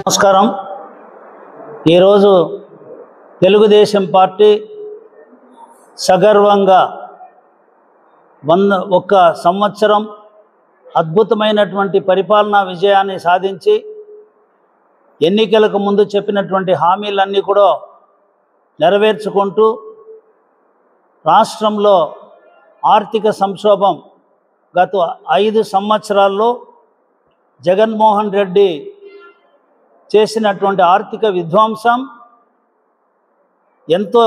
నమస్కారం. ఈరోజు తెలుగుదేశం పార్టీ సగర్వంగా 1 సంవత్సరం అద్భుతమైనటువంటి పరిపాలనా విజయాన్ని సాధించి ఎన్నికలకు ముందు చెప్పినటువంటి హామీలన్నీ కూడా నెరవేర్చుకుంటూ రాష్ట్రంలో ఆర్థిక సంక్షోభం గత 5 సంవత్సరాల్లో జగన్మోహన్ రెడ్డి చేసినటువంటి ఆర్థిక విధ్వంసం ఎంతో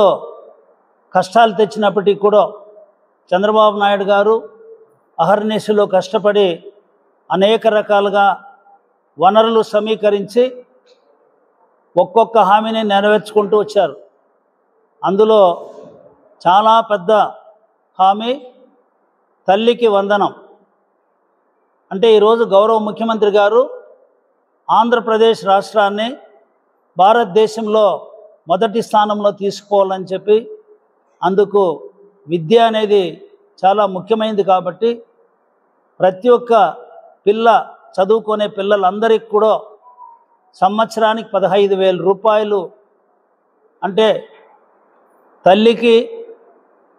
కష్టాలు తెచ్చినప్పటికీ కూడా చంద్రబాబు నాయుడు గారు అహర్నిశలో కష్టపడి అనేక రకాలుగా వనరులు సమీకరించి ఒక్కొక్క హామీని నెరవేర్చుకుంటూ వచ్చారు. అందులో చాలా పెద్ద హామీ తల్లికి వందనం. అంటే ఈరోజు గౌరవ ముఖ్యమంత్రి గారు ఆంధ్రప్రదేశ్ రాష్ట్రాన్ని భారతదేశంలో మొదటి స్థానంలో తీసుకోవాలని చెప్పి, అందుకు విద్య అనేది చాలా ముఖ్యమైనది కాబట్టి ప్రతి ఒక్క చదువుకునే పిల్లలందరికీ కూడా సంవత్సరానికి 15,000 రూపాయలు, అంటే తల్లికి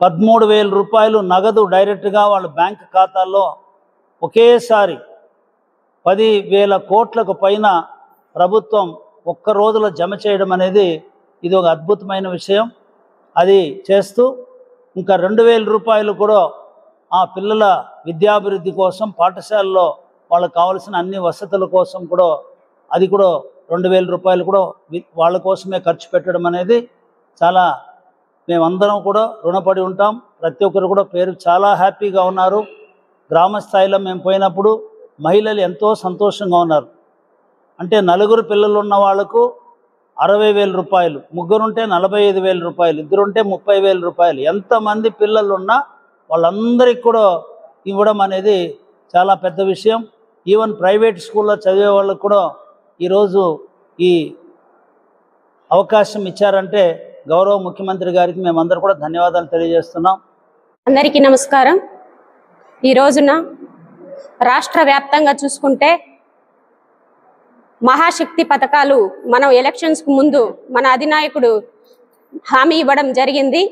13,000 రూపాయలు నగదు డైరెక్ట్గా వాళ్ళ బ్యాంక్ ఖాతాల్లో ఒకేసారి 10,000 కోట్లకు పైన ప్రభుత్వం ఒక్క రోజులో జమ చేయడం అనేది ఇది ఒక అద్భుతమైన విషయం. అది చేస్తూ ఇంకా 2,000 రూపాయలు కూడా ఆ పిల్లల విద్యాభివృద్ధి కోసం, పాఠశాలలో వాళ్ళకు కావాల్సిన అన్ని వసతుల కోసం కూడా అది కూడా 2,000 రూపాయలు కూడా వాళ్ళ కోసమే ఖర్చు పెట్టడం అనేది చాలా మేమందరం కూడా రుణపడి ఉంటాం. ప్రతి ఒక్కరు కూడా పేరు చాలా హ్యాపీగా ఉన్నారు. గ్రామ స్థాయిలో మేము పోయినప్పుడు మహిళలు ఎంతో సంతోషంగా ఉన్నారు. అంటే 4 పిల్లలు ఉన్న వాళ్లకు 60,000 రూపాయలు, 3 ఉంటే 45,000 రూపాయలు, 2 ఉంటే 30,000 రూపాయలు, ఎంతమంది పిల్లలు ఉన్నా వాళ్ళందరికీ కూడా ఇవ్వడం అనేది చాలా పెద్ద విషయం. ఈవెన్ ప్రైవేట్ స్కూల్లో చదివే వాళ్ళకు కూడా ఈరోజు ఈ అవకాశం ఇచ్చారంటే గౌరవ ముఖ్యమంత్రి గారికి మేమందరూ కూడా ధన్యవాదాలు తెలియజేస్తున్నాం. అందరికీ నమస్కారం. ఈ రోజున రాష్ట్ర వ్యాప్తంగా చూసుకుంటే మహాశక్తి పథకాలు మనం ఎలక్షన్స్కు ముందు మన అధినాయకుడు హామీ ఇవ్వడం జరిగింది.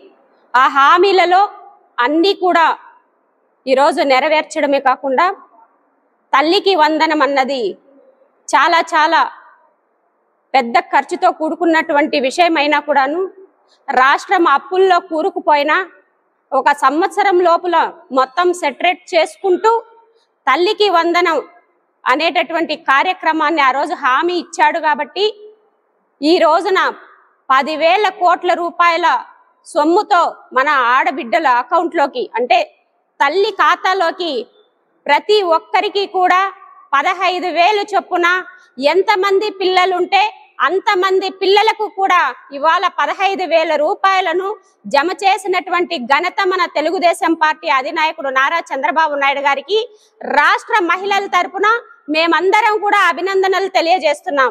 ఆ హామీలలో అన్నీ కూడా ఈరోజు నెరవేర్చడమే కాకుండా తల్లికి వందనం అన్నది చాలా చాలా పెద్ద ఖర్చుతో కూడుకున్నటువంటి విషయమైనా కూడాను రాష్ట్రం అప్పుల్లో కూరుకుపోయినా 1 సంవత్సరం లోపల మొత్తం సెటరేట్ చేసుకుంటూ తల్లికి వందనం అనేటటువంటి కార్యక్రమాన్ని ఆ రోజు హామీ ఇచ్చాడు. కాబట్టి ఈ రోజున 10,000 కోట్ల రూపాయల సొమ్ముతో మన ఆడబిడ్డల అకౌంట్లోకి, అంటే తల్లి ఖాతాలోకి ప్రతి ఒక్కరికి కూడా 15,000 చొప్పున ఎంతమంది పిల్లలుంటే అంతమంది పిల్లలకు కూడా ఇవాళ 15,000 రూపాయలను జమ చేసినటువంటి ఘనత మన తెలుగుదేశం పార్టీ అధినాయకుడు నారా చంద్రబాబు నాయుడు గారికి రాష్ట్ర మహిళల తరపున మేమందరం కూడా అభినందనలు తెలియజేస్తున్నాం.